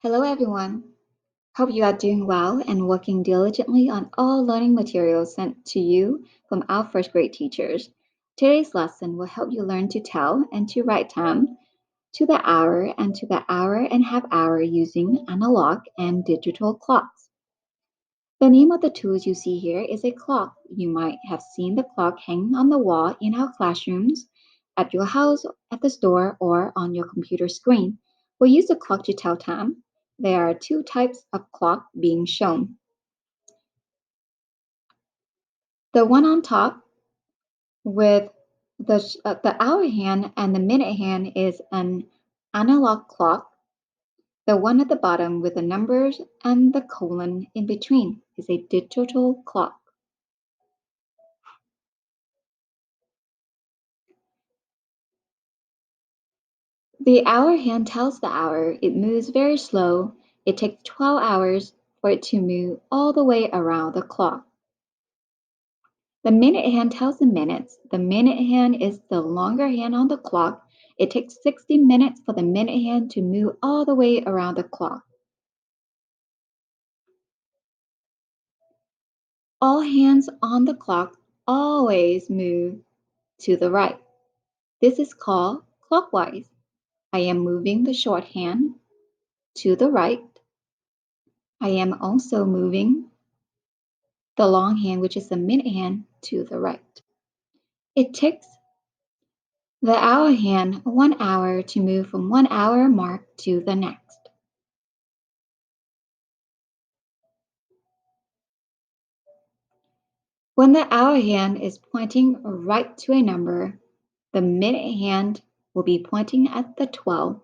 Hello, everyone. Hope you are doing well and working diligently on all learning materials sent to you from our first grade teachers. Today's lesson will help you learn to tell and to write time to the hour and to the hour and half hour using analog and digital clocks. The name of the tools you see here is a clock. You might have seen the clock hanging on the wall in our classrooms, at your house, at the store, or on your computer screen. We'll use the clock to tell time. There are two types of clock being shown. The one on top with the hour hand and the minute hand is an analog clock. The one at the bottom with the numbers and the colon in between is a digital clock. The hour hand tells the hour. It moves very slow. It takes 12 hours for it to move all the way around the clock. The minute hand tells the minutes. The minute hand is the longer hand on the clock. It takes 60 minutes for the minute hand to move all the way around the clock. All hands on the clock always move to the right. This is called clockwise. I am moving the short hand to the right. I am also moving the long hand, which is the minute hand, to the right. It takes the hour hand 1 hour to move from 1 hour mark to the next. When the hour hand is pointing right to a number, the minute hand will be pointing at the 12.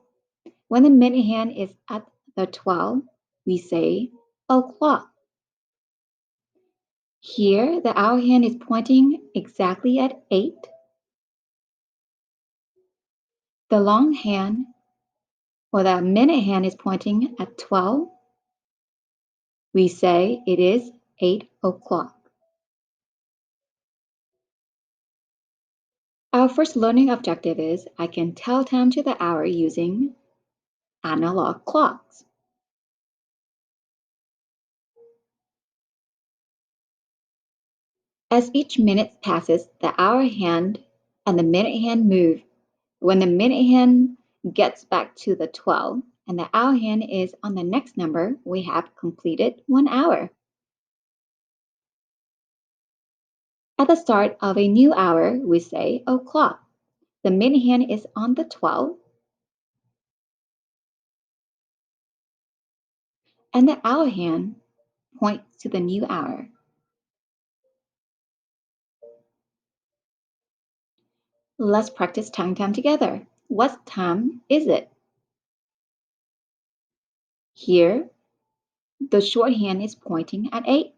When the minute hand is at the 12, we say o'clock. Here, the hour hand is pointing exactly at 8. The long hand or the minute hand is pointing at 12. We say it is 8 o'clock. Our first learning objective is I can tell time to the hour using analog clocks. As each minute passes, the hour hand and the minute hand move. When the minute hand gets back to the 12 and the hour hand is on the next number, we have completed 1 hour. At the start of a new hour, we say o'clock. The minute hand is on the 12 and the hour hand points to the new hour. Let's practice time together. What time is it? Here, the short hand is pointing at 8.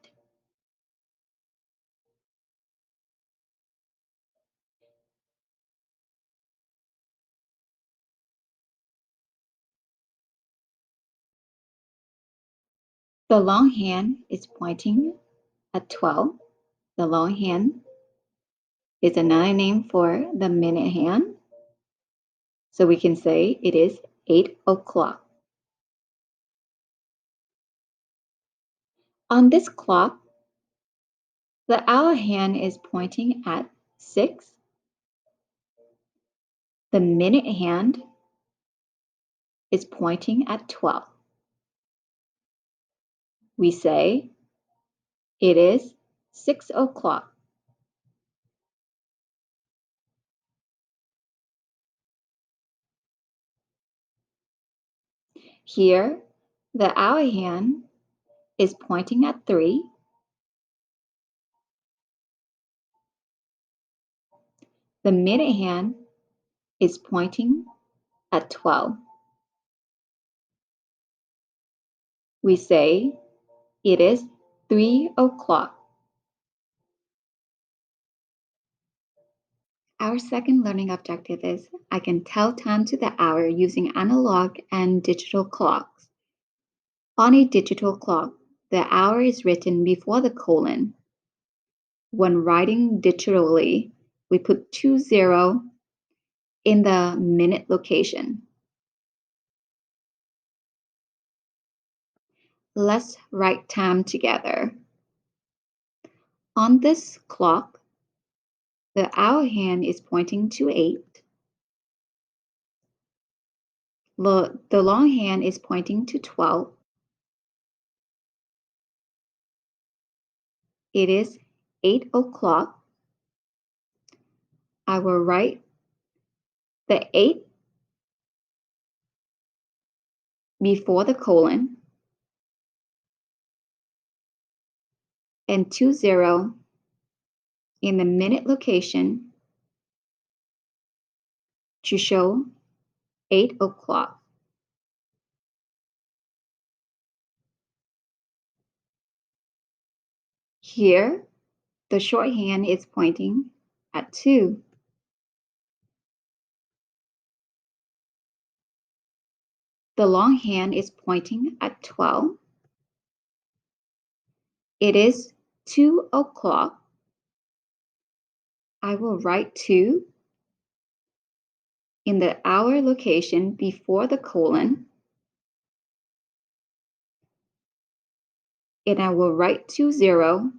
The long hand is pointing at 12. The long hand is another name for the minute hand. So we can say it is 8 o'clock. On this clock, the hour hand is pointing at 6. The minute hand is pointing at 12. We say it is 6 o'clock. Here, the hour hand is pointing at 3. The minute hand is pointing at 12. We say it is 3 o'clock. Our second learning objective is I can tell time to the hour using analog and digital clocks. On a digital clock, the hour is written before the colon. When writing digitally, we put 20 in the minute location. Let's write time together. On this clock, the hour hand is pointing to 8. The long hand is pointing to 12. It is 8 o'clock. I will write the 8 before the colon and 20 in the minute location to show 8 o'clock. Here, the shorthand is pointing at 2. The long hand is pointing at 12. It is 2 o'clock. I will write 2 in the hour location before the colon, and I will write 20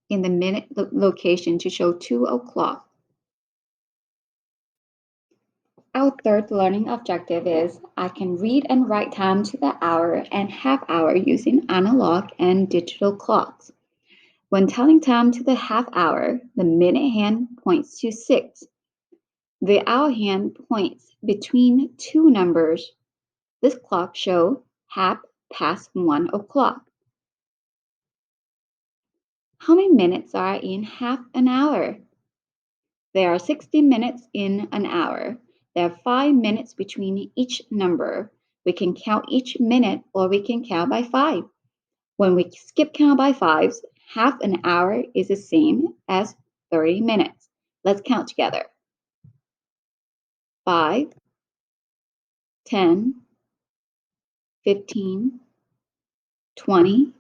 in the minute location to show 2 o'clock. Our third learning objective is I can read and write time to the hour and half hour using analog and digital clocks. When telling time to the half hour, the minute hand points to 6. The hour hand points between two numbers. This clock shows half past 1 o'clock. How many minutes are in half an hour? There are 60 minutes in an hour. There are 5 minutes between each number. We can count each minute or we can count by 5. When we skip count by 5s, half an hour is the same as 30 minutes. Let's count together. 5, 10, 15, 20,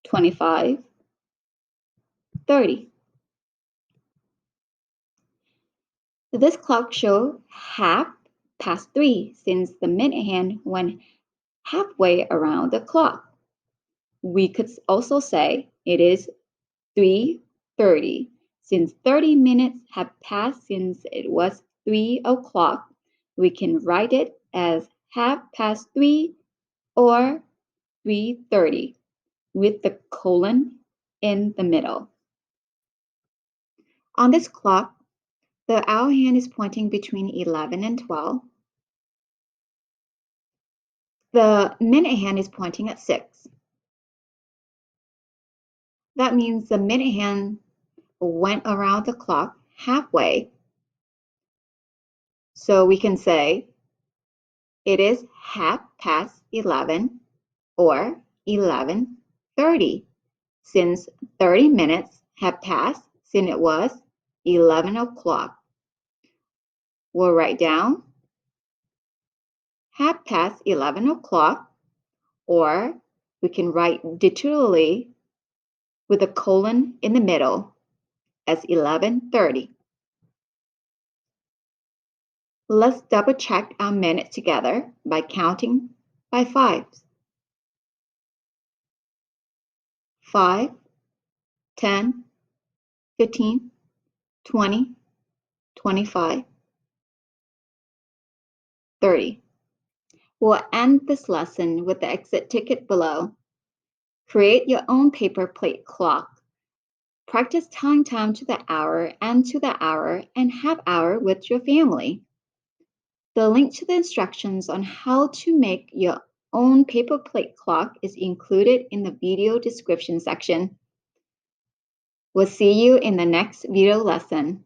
25, 30. This clock shows half past 3 since the minute hand went halfway around the clock. We could also say it is 3:30 since 30 minutes have passed since it was 3 o'clock. We can write it as half past 3 or 3:30 with the colon in the middle. On this clock, the hour hand is pointing between 11 and 12. The minute hand is pointing at 6. That means the minute hand went around the clock halfway. So we can say it is half past 11 or 11:30 since 30 minutes have passed since it was 11 o'clock. We'll write down half past 11 o'clock, or we can write digitally with a colon in the middle as 11:30. Let's double check our minutes together by counting by 5s. 5, 10, 15, 20, 25, 30. We'll end this lesson with the exit ticket below. Create your own paper plate clock. Practice telling time to the hour and to the hour and half hour with your family. The link to the instructions on how to make your own paper plate clock is included in the video description section. We'll see you in the next video lesson.